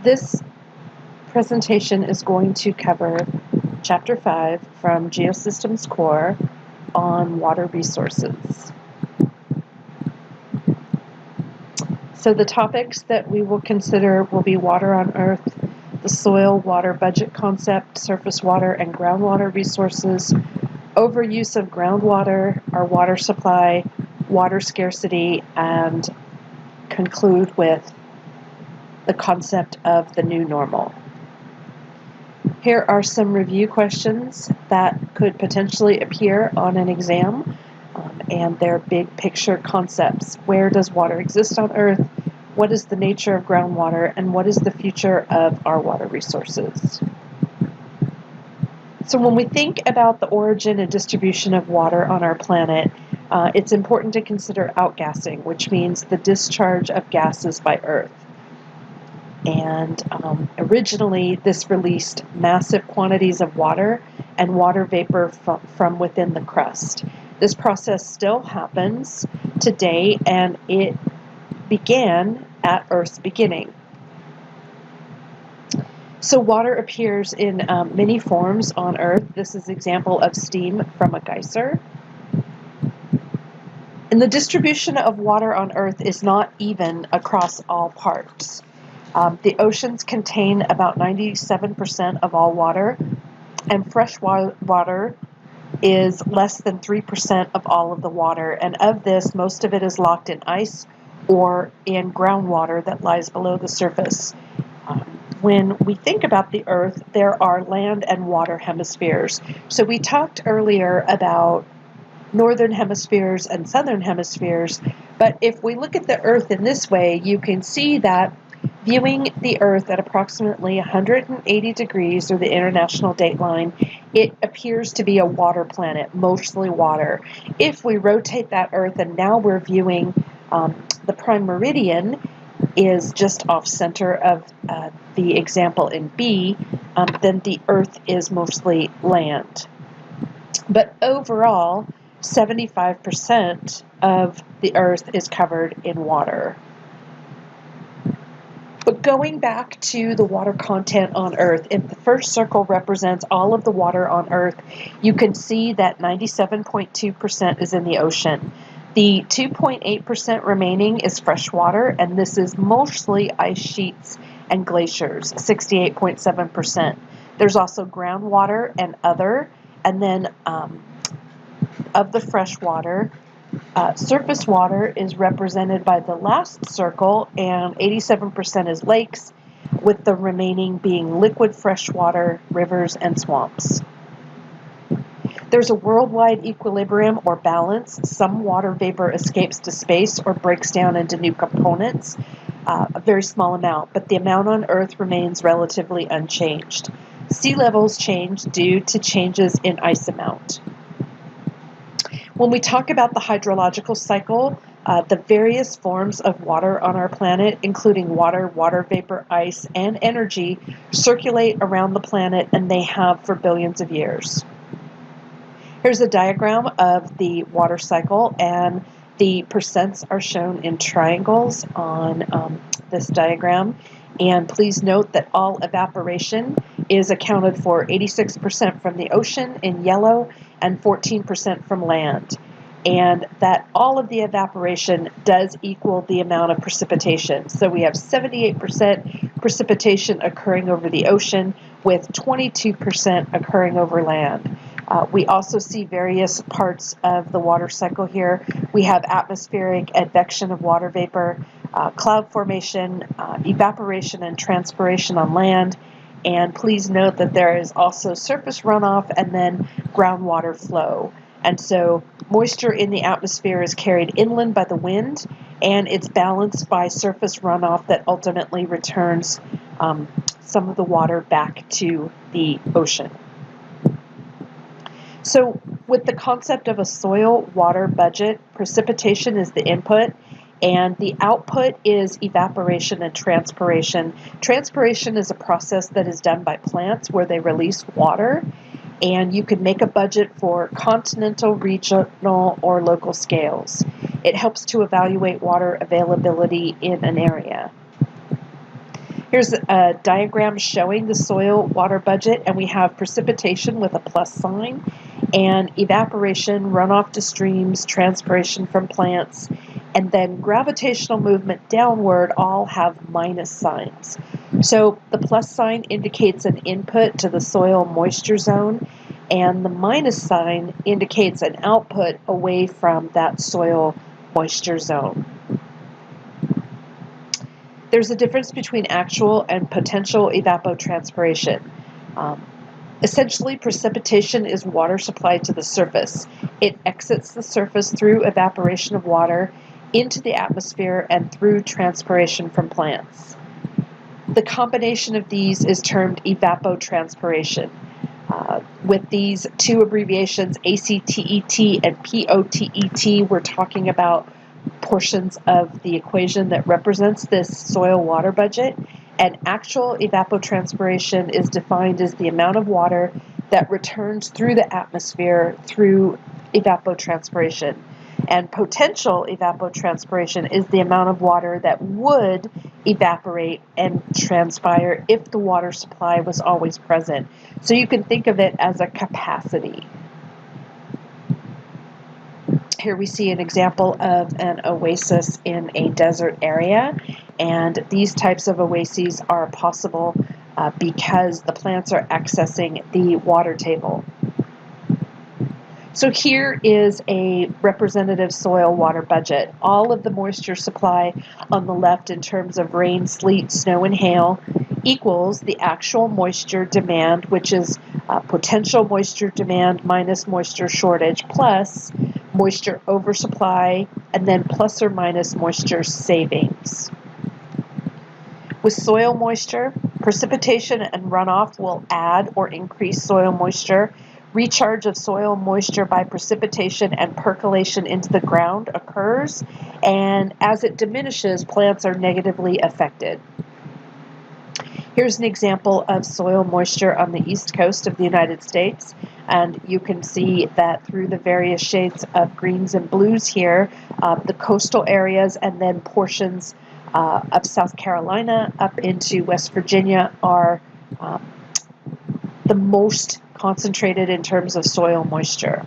This presentation is going to cover Chapter 5 from Geosystems Core on water resources. So the topics that we will consider will be water on Earth, the soil water budget concept, surface water and groundwater resources, overuse of groundwater, our water supply, water scarcity, and conclude with the concept of the new normal. Here are some review questions that could potentially appear on an exam, and their big picture concepts. Where does water exist on Earth? What is the nature of groundwater? And what is the future of our water resources? So when we think about the origin and distribution of water on our planet, it's important to consider outgassing, which means the discharge of gases by Earth. And originally, this released massive quantities of water and water vapor from within the crust. This process still happens today, and it began at Earth's beginning. So water appears in many forms on Earth. This is an example of steam from a geyser. And the distribution of water on Earth is not even across all parts. The oceans contain about 97% of all water, and fresh water is less than 3% of all of the water. And of this, most of it is locked in ice or in groundwater that lies below the surface. When we think about the Earth, there are land and water hemispheres. So we talked earlier about northern hemispheres and southern hemispheres, but if we look at the Earth in this way, you can see that viewing the Earth at approximately 180 degrees, or the international dateline, it appears to be a water planet, mostly water. If we rotate that Earth and now we're viewing the prime meridian is just off center of the example in B, then the Earth is mostly land. But overall, 75% of the Earth is covered in water. But going back to the water content on Earth, if the first circle represents all of the water on Earth, you can see that 97.2% is in the ocean. The 2.8% remaining is fresh water, and this is mostly ice sheets and glaciers, 68.7%. There's also groundwater and other, and then of the fresh water, surface water is represented by the last circle, and 87% is lakes, with the remaining being liquid fresh water, rivers, and swamps. There's a worldwide equilibrium or balance. Some water vapor escapes to space or breaks down into new components, a very small amount, but the amount on Earth remains relatively unchanged. Sea levels change due to changes in ice amount. When we talk about the hydrological cycle, the various forms of water on our planet, including water, water vapor, ice, and energy, circulate around the planet, and they have for billions of years. Here's a diagram of the water cycle, and the percents are shown in triangles on this diagram. And please note that all evaporation is accounted for 86% from the ocean in yellow and 14% from land. And that all of the evaporation does equal the amount of precipitation. So we have 78% precipitation occurring over the ocean, with 22% occurring over land. We also see various parts of the water cycle here. We have atmospheric advection of water vapor, cloud formation, evaporation and transpiration on land, and please note that there is also surface runoff and then groundwater flow. And so moisture in the atmosphere is carried inland by the wind, and it's balanced by surface runoff that ultimately returns some of the water back to the ocean. So with the concept of a soil water budget, precipitation is the input, and the output is evaporation and transpiration. Transpiration is a process that is done by plants where they release water, and you can make a budget for continental, regional, or local scales. It helps to evaluate water availability in an area. Here's a diagram showing the soil water budget, and we have precipitation with a plus sign, and evaporation, runoff to streams, transpiration from plants, and then gravitational movement downward all have minus signs. So the plus sign indicates an input to the soil moisture zone, and the minus sign indicates an output away from that soil moisture zone. There's a difference between actual and potential evapotranspiration. Essentially, precipitation is water supplied to the surface. It exits the surface through evaporation of water into the atmosphere and through transpiration from plants. The combination of these is termed evapotranspiration. With these two abbreviations, ACTET and POTET, we're talking about portions of the equation that represents this soil water budget, and actual evapotranspiration is defined as the amount of water that returns through the atmosphere through evapotranspiration. And potential evapotranspiration is the amount of water that would evaporate and transpire if the water supply was always present. So you can think of it as a capacity. Here we see an example of an oasis in a desert area, and these types of oases are possible because the plants are accessing the water table. So here is a representative soil water budget. All of the moisture supply on the left in terms of rain, sleet, snow, and hail equals the actual moisture demand, which is potential moisture demand minus moisture shortage plus moisture oversupply, and then plus or minus moisture savings. With soil moisture, precipitation and runoff will add or increase soil moisture. Recharge of soil moisture by precipitation and percolation into the ground occurs, and as it diminishes, plants are negatively affected. Here's an example of soil moisture on the east coast of the United States, and you can see that through the various shades of greens and blues here, the coastal areas and then portions of South Carolina up into West Virginia are the most concentrated in terms of soil moisture.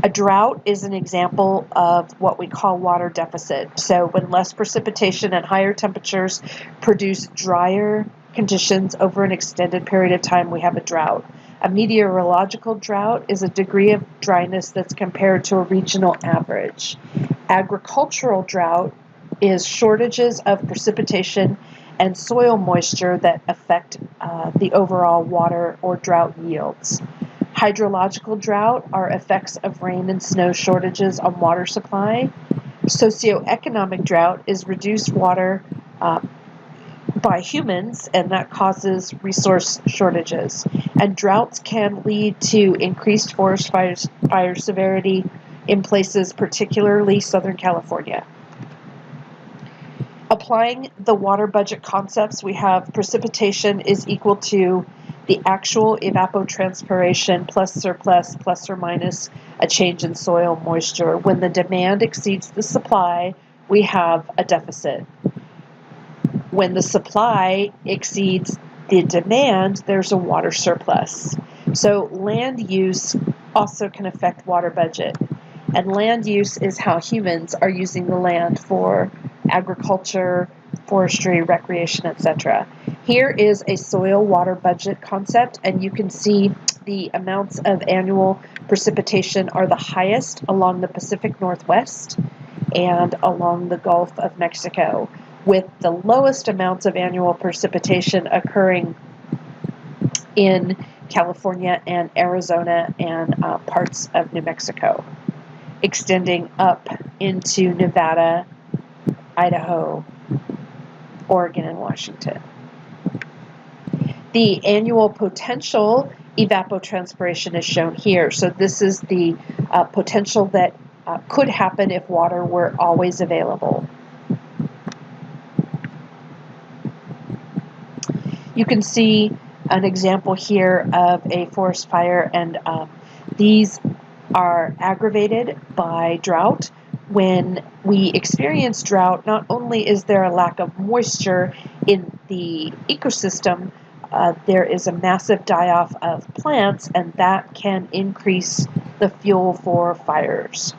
A drought is an example of what we call water deficit. So when less precipitation and higher temperatures produce drier conditions over an extended period of time, we have a drought. A meteorological drought is a degree of dryness that's compared to a regional average. Agricultural drought is shortages of precipitation and soil moisture that affect the overall water or drought yields. Hydrological drought are effects of rain and snow shortages on water supply. Socioeconomic drought is reduced water by humans, and that causes resource shortages. And droughts can lead to increased forest fire severity in places, particularly Southern California. Applying the water budget concepts, we have precipitation is equal to the actual evapotranspiration plus surplus plus or minus a change in soil moisture. When the demand exceeds the supply, we have a deficit. When the supply exceeds the demand, there's a water surplus. So land use also can affect water budget. And land use is how humans are using the land for agriculture, forestry, recreation, etc. Here is a soil water budget concept, and you can see the amounts of annual precipitation are the highest along the Pacific Northwest and along the Gulf of Mexico, with the lowest amounts of annual precipitation occurring in California and Arizona and parts of New Mexico, extending up into Nevada, Idaho, Oregon, and Washington. The annual potential evapotranspiration is shown here. So this is the potential that could happen if water were always available. You can see an example here of a forest fire, and these are aggravated by drought when we experience drought, not only is there a lack of moisture in the ecosystem, there is a massive die-off of plants, and that can increase the fuel for fires.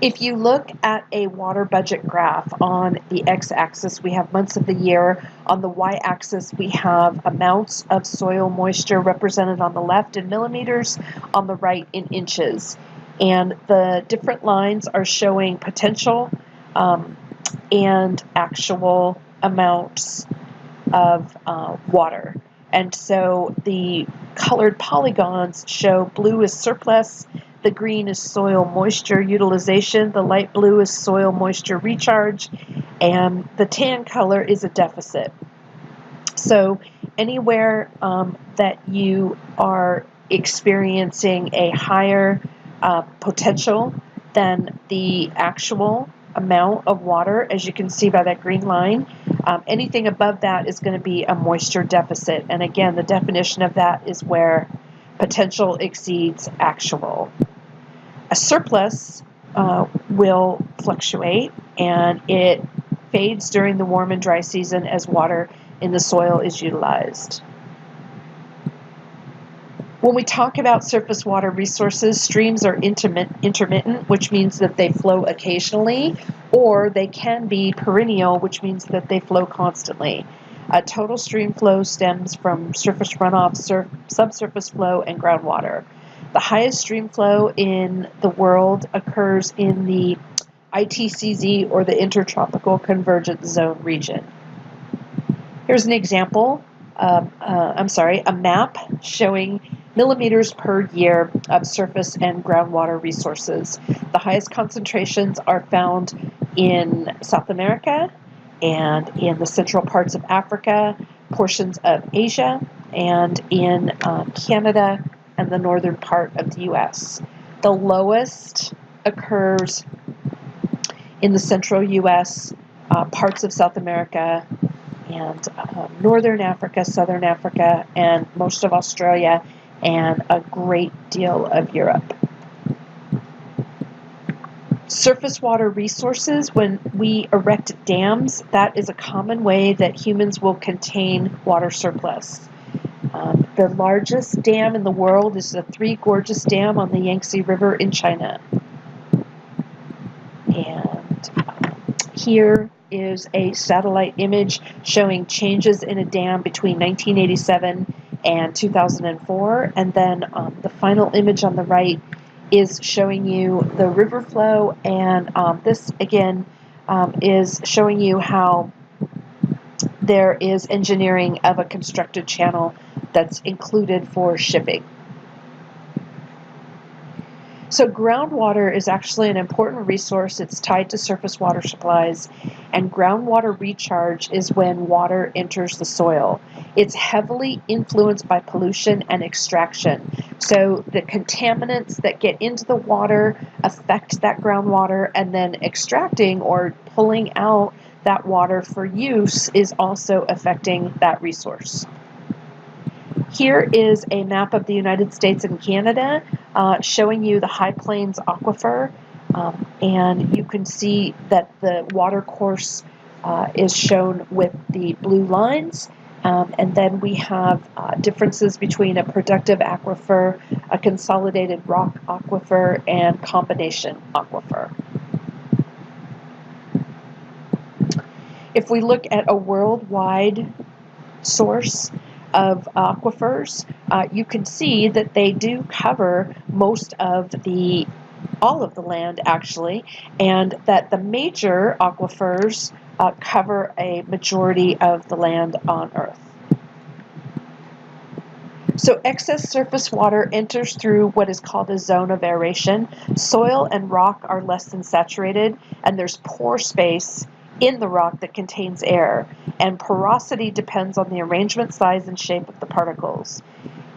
If you look at a water budget graph, on the x-axis we have months of the year, on the y-axis we have amounts of soil moisture represented on the left in millimeters, on the right in inches. And the different lines are showing potential and actual amounts of water. And so the colored polygons show blue is surplus, the green is soil moisture utilization, the light blue is soil moisture recharge, and the tan color is a deficit. So anywhere that you are experiencing a higher potential than the actual amount of water, as you can see by that green line, anything above that is going to be a moisture deficit. And again, the definition of that is where potential exceeds actual. A surplus will fluctuate, and it fades during the warm and dry season as water in the soil is utilized. When we talk about surface water resources, streams are intermittent, which means that they flow occasionally, or they can be perennial, which means that they flow constantly. Total stream flow stems from surface runoff, subsurface flow, and groundwater. The highest stream flow in the world occurs in the ITCZ, or the Intertropical Convergence Zone region. Here's an example, a map showing millimeters per year of surface and groundwater resources. The highest concentrations are found in South America and in the central parts of Africa, portions of Asia, and in Canada and the northern part of the U.S. The lowest occurs in the central U.S., parts of South America, and northern Africa, southern Africa, and most of Australia, and a great deal of Europe. Surface water resources, when we erect dams, that is a common way that humans will contain water surplus. The largest dam in the world is the Three Gorges Dam on the Yangtze River in China. And here is a satellite image showing changes in a dam between 1987 and 2004. And then the final image on the right is showing you the river flow. And this, again, is showing you how there is engineering of a constructed channel that's included for shipping. So groundwater is actually an important resource. It's tied to surface water supplies, and groundwater recharge is when water enters the soil. It's heavily influenced by pollution and extraction. So the contaminants that get into the water affect that groundwater, and then extracting or pulling out that water for use is also affecting that resource. Here is a map of the United States and Canada showing you the High Plains Aquifer, and you can see that the water course is shown with the blue lines, and then we have differences between a productive aquifer, a consolidated rock aquifer, and combination aquifer. If we look at a worldwide source of aquifers, you can see that they do cover all of the land actually, and that the major aquifers cover a majority of the land on Earth. So excess surface water enters through what is called a zone of aeration. Soil and rock are less than saturated, and there's pore space in the rock that contains air, and porosity depends on the arrangement, size, and shape of the particles.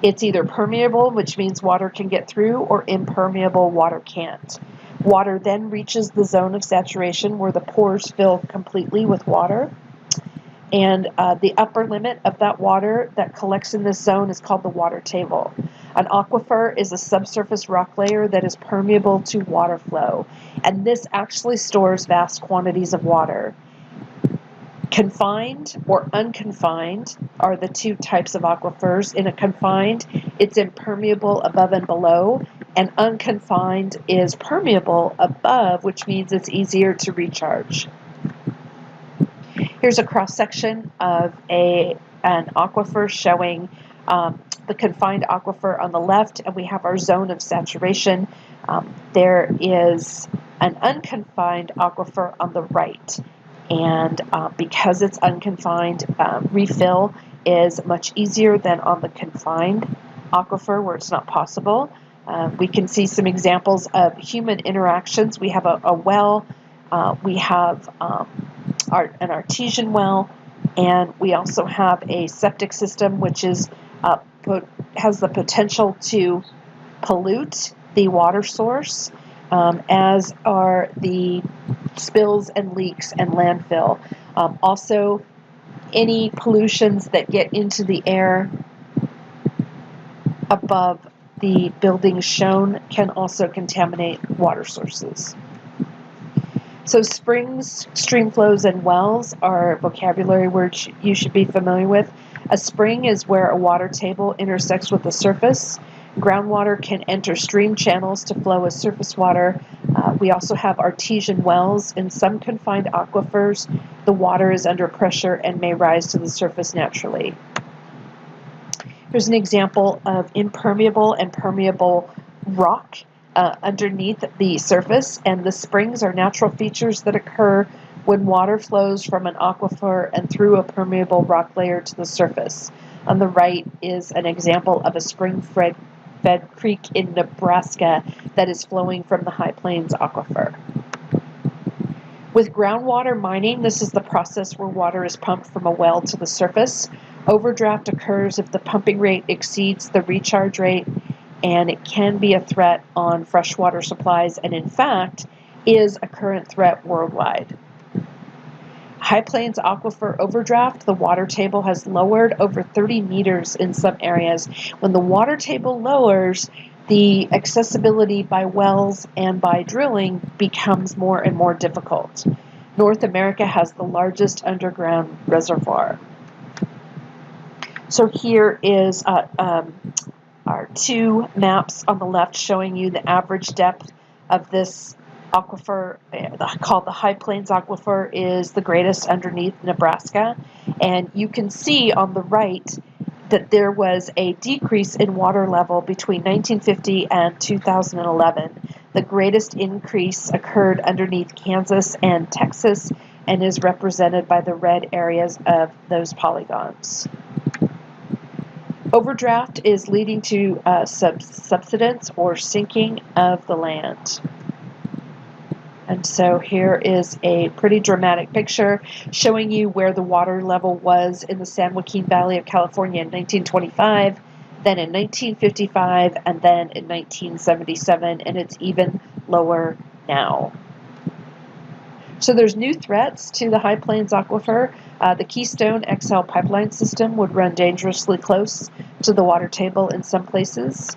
It's either permeable, which means water can get through, or impermeable, water can't. Water then reaches the zone of saturation where the pores fill completely with water, and the upper limit of that water that collects in this zone is called the water table. An aquifer is a subsurface rock layer that is permeable to water flow, and this actually stores vast quantities of water. Confined or unconfined are the two types of aquifers. In a confined, it's impermeable above and below, and unconfined is permeable above, which means it's easier to recharge. Here's a cross-section of an aquifer showing the confined aquifer on the left, and we have our zone of saturation. There is an unconfined aquifer on the right, and because it's unconfined, refill is much easier than on the confined aquifer where it's not possible. We can see some examples of human interactions. We have a well, we have an artesian well, and we also have a septic system which is has the potential to pollute the water source, as are the spills and leaks and landfill. Also, any pollutions that get into the air above the buildings shown can also contaminate water sources. So springs, stream flows, and wells are vocabulary words you should be familiar with. A spring is where a water table intersects with the surface. Groundwater can enter stream channels to flow as surface water. We also have artesian wells. In some confined aquifers, the water is under pressure and may rise to the surface naturally. Here's an example of impermeable and permeable rock underneath the surface, and the springs are natural features that occur when water flows from an aquifer and through a permeable rock layer to the surface. On the right is an example of a spring-fed creek in Nebraska that is flowing from the High Plains aquifer. With groundwater mining, this is the process where water is pumped from a well to the surface. Overdraft occurs if the pumping rate exceeds the recharge rate, and it can be a threat on freshwater supplies, and in fact is a current threat worldwide. High Plains aquifer overdraft, the water table has lowered over 30 meters in some areas. When the water table lowers, the accessibility by wells and by drilling becomes more and more difficult. North America has the largest underground reservoir. So here is our two maps on the left showing you the average depth of this aquifer, called the High Plains aquifer, is the greatest underneath Nebraska. And you can see on the right that there was a decrease in water level between 1950 and 2011. The greatest increase occurred underneath Kansas and Texas and is represented by the red areas of those polygons. Overdraft is leading to subsidence or sinking of the land. And so here is a pretty dramatic picture showing you where the water level was in the San Joaquin Valley of California in 1925, then in 1955, and then in 1977, and it's even lower now. So there's new threats to the High Plains aquifer. The Keystone XL pipeline system would run dangerously close to the water table in some places.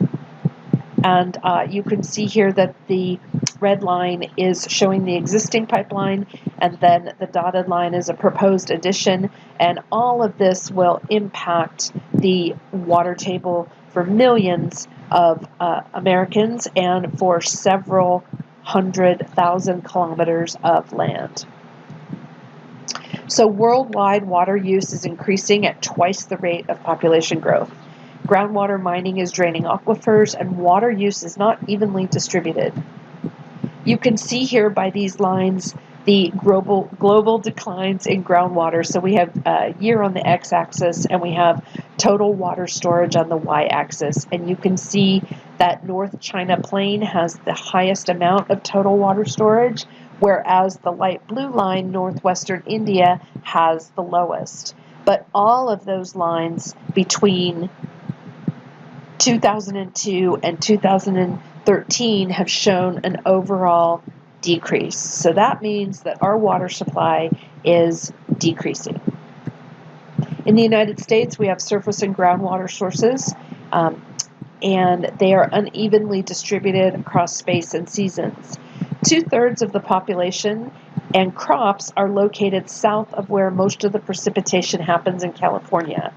And you can see here that the red line is showing the existing pipeline, and then the dotted line is a proposed addition, and all of this will impact the water table for millions of Americans and for several 100,000 kilometers of land. So worldwide water use is increasing at twice the rate of population growth. Groundwater mining is draining aquifers, and water use is not evenly distributed. You can see here by these lines the global declines in groundwater. So we have year on the x-axis, and we have total water storage on the y-axis. And you can see that North China Plain has the highest amount of total water storage, whereas the light blue line, northwestern India, has the lowest. But all of those lines between 2002 and 2013 have shown an overall decrease. So that means that our water supply is decreasing. In the United States, we have surface and groundwater sources. and they are unevenly distributed across space and seasons. 2/3 of the population and crops are located south of where most of the precipitation happens in California.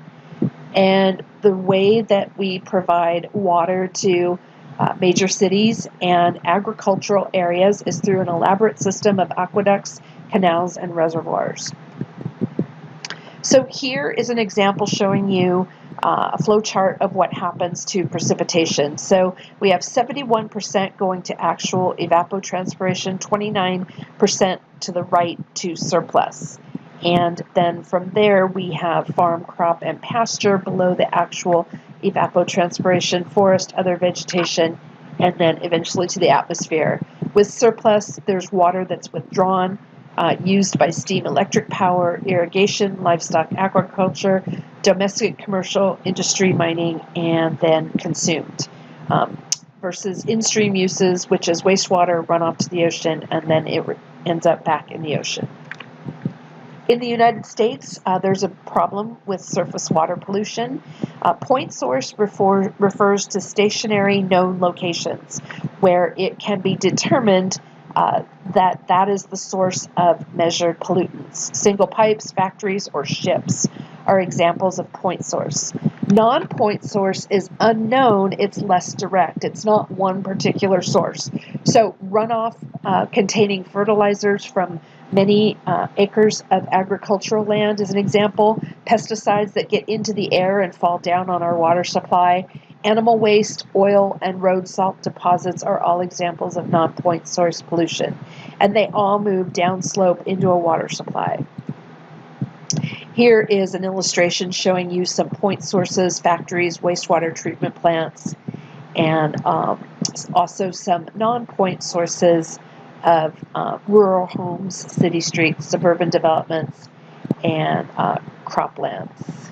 And the way that we provide water to major cities and agricultural areas is through an elaborate system of aqueducts, canals, and reservoirs. So here is an example showing you a flow chart of what happens to precipitation. So we have 71% going to actual evapotranspiration, 29% to the right to surplus. And then from there we have farm, crop, and pasture below the actual evapotranspiration, forest, other vegetation, and then eventually to the atmosphere. With surplus, there's water that's withdrawn, used by steam electric power, irrigation, livestock agriculture, domestic commercial, industry, mining, and then consumed. Versus in-stream uses, which is wastewater, runoff to the ocean, and then it ends up back in the ocean. In the United States, there's a problem with surface water pollution. Point source refers to stationary known locations where it can be determined that is the source of measured pollutants. Single pipes, factories, or ships are examples of point source. Non-point source is unknown, it's less direct. It's not one particular source. So runoff containing fertilizers from many acres of agricultural land is an example. Pesticides that get into the air and fall down on our water supply. Animal waste, oil, and road salt deposits are all examples of non-point source pollution, and they all move downslope into a water supply. Here is an illustration showing you some point sources, factories, wastewater treatment plants, and also some non-point sources of rural homes, city streets, suburban developments, and croplands,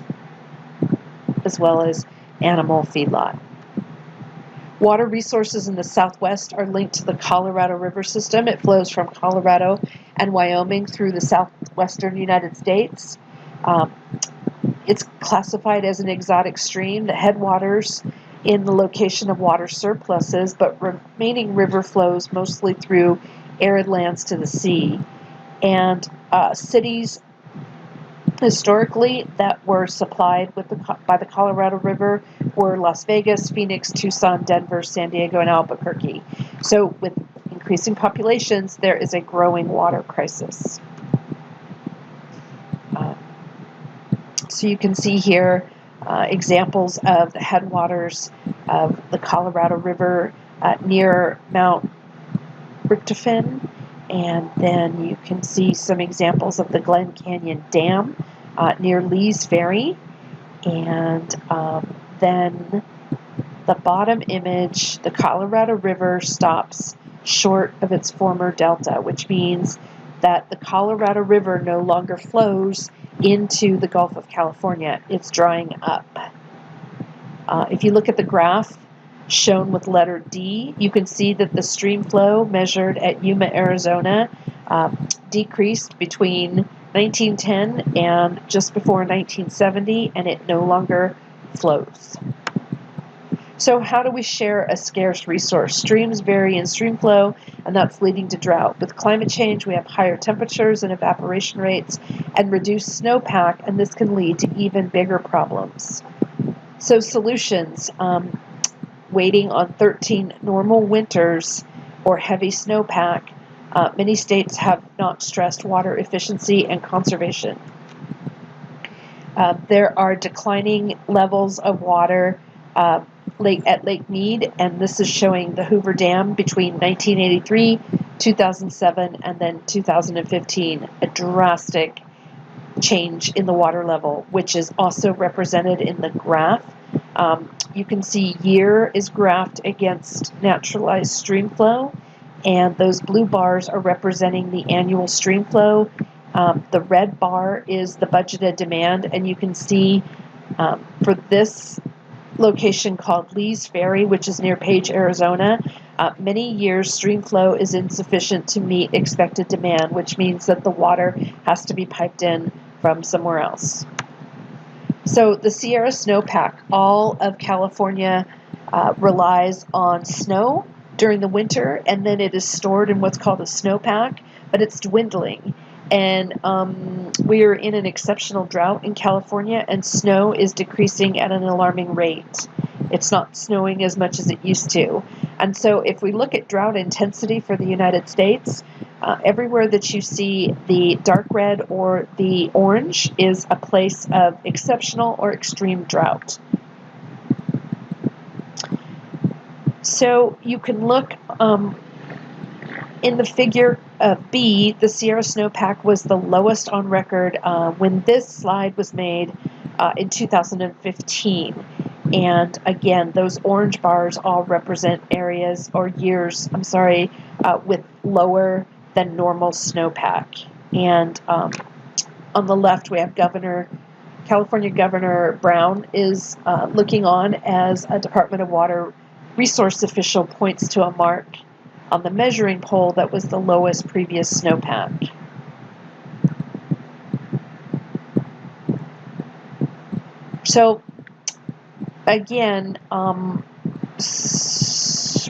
as well as animal feedlot. Water resources in the Southwest are linked to the Colorado River system. It flows from Colorado and Wyoming through the southwestern United States. It's classified as an exotic stream. The headwaters in the location of water surpluses, but remaining river flows mostly through arid lands to the sea. And cities historically that were supplied by the Colorado River were Las Vegas, Phoenix, Tucson, Denver, San Diego, and Albuquerque. So with increasing populations, there is a growing water crisis. So you can see here examples of the headwaters of the Colorado River near Mount Richtofen, and then you can see some examples of the Glen Canyon Dam near Lee's Ferry, and then the bottom image, the Colorado River stops short of its former delta, which means that the Colorado River no longer flows into the Gulf of California. It's drying up. If you look at the graph shown with letter D, you can see that the stream flow measured at Yuma, Arizona, decreased between 1910 and just before 1970, and it no longer flows. So how do we share a scarce resource? Streams vary in stream flow, and that's leading to drought. With climate change, we have higher temperatures and evaporation rates and reduced snowpack, and this can lead to even bigger problems. So solutions, waiting on 13 normal winters or heavy snowpack, many states have not stressed water efficiency and conservation. There are declining levels of water at Lake Mead, and this is showing the Hoover Dam between 1983, 2007, and then 2015, a drastic change in the water level, which is also represented in the graph. You can see year is graphed against naturalized stream flow, and those blue bars are representing the annual stream flow. The red bar is the budgeted demand, and you can see for this location called Lee's Ferry, which is near Page, Arizona, many years stream flow is insufficient to meet expected demand, which means that the water has to be piped in from somewhere else. So the Sierra snowpack, all of California relies on snow during the winter, and then it is stored in what's called a snowpack, but it's dwindling. And we are in an exceptional drought in California, and snow is decreasing at an alarming rate. It's not snowing as much as it used to. And so if we look at drought intensity for the United States, everywhere that you see the dark red or the orange is a place of exceptional or extreme drought. So you can look in the figure B, the Sierra Snowpack was the lowest on record when this slide was made in 2015. And again, those orange bars all represent areas or years, with lower than normal snowpack. And on the left, we have California Governor Brown is looking on as a Department of Water resource official points to a mark on the measuring pole that was the lowest previous snowpack. So again,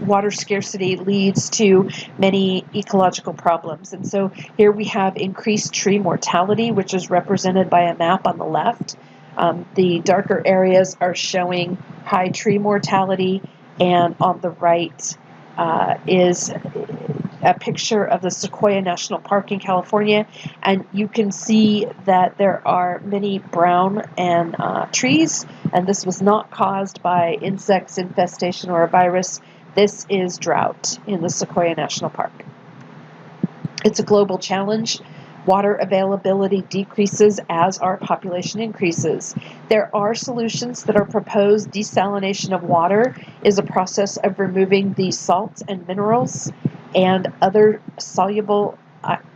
water scarcity leads to many ecological problems. And so here we have increased tree mortality, which is represented by a map on the left. The darker areas are showing high tree mortality, and on the right is a picture of the Sequoia National Park in California, and you can see that there are many brown and trees, and this was not caused by insects infestation or a virus. This is drought in the Sequoia National Park. It's a global challenge. Water availability decreases as our population increases. There are solutions that are proposed. Desalination of water is a process of removing the salts and minerals and other soluble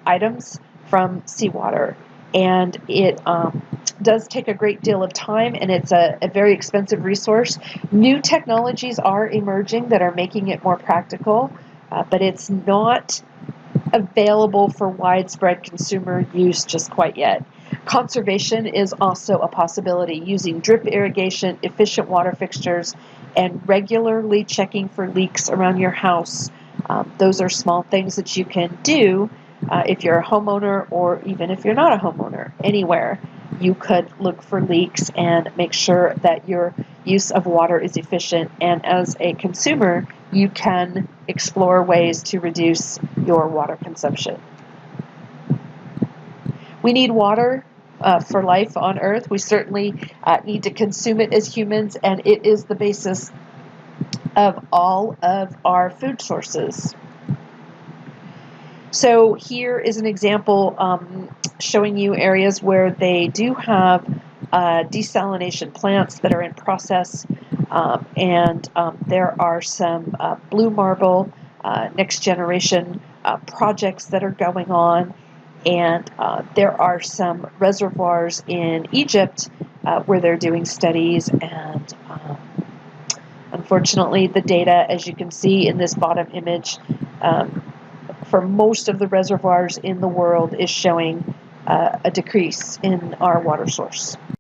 items from seawater. And it does take a great deal of time, and it's a very expensive resource. New technologies are emerging that are making it more practical, but it's not available for widespread consumer use just quite yet. Conservation is also a possibility, using drip irrigation, efficient water fixtures, and regularly checking for leaks around your house. Those are small things that you can do if you're a homeowner, or even if you're not a homeowner. Anywhere you could look for leaks and make sure that your use of water is efficient. And as a consumer, you can explore ways to reduce your water consumption. We need water for life on Earth. We certainly need to consume it as humans, and it is the basis of all of our food sources. So here is an example showing you areas where they do have desalination plants that are in process, and there are some blue marble next generation projects that are going on, and there are some reservoirs in Egypt where they're doing studies, and unfortunately the data, as you can see in this bottom image, for most of the reservoirs in the world is showing a decrease in our water source.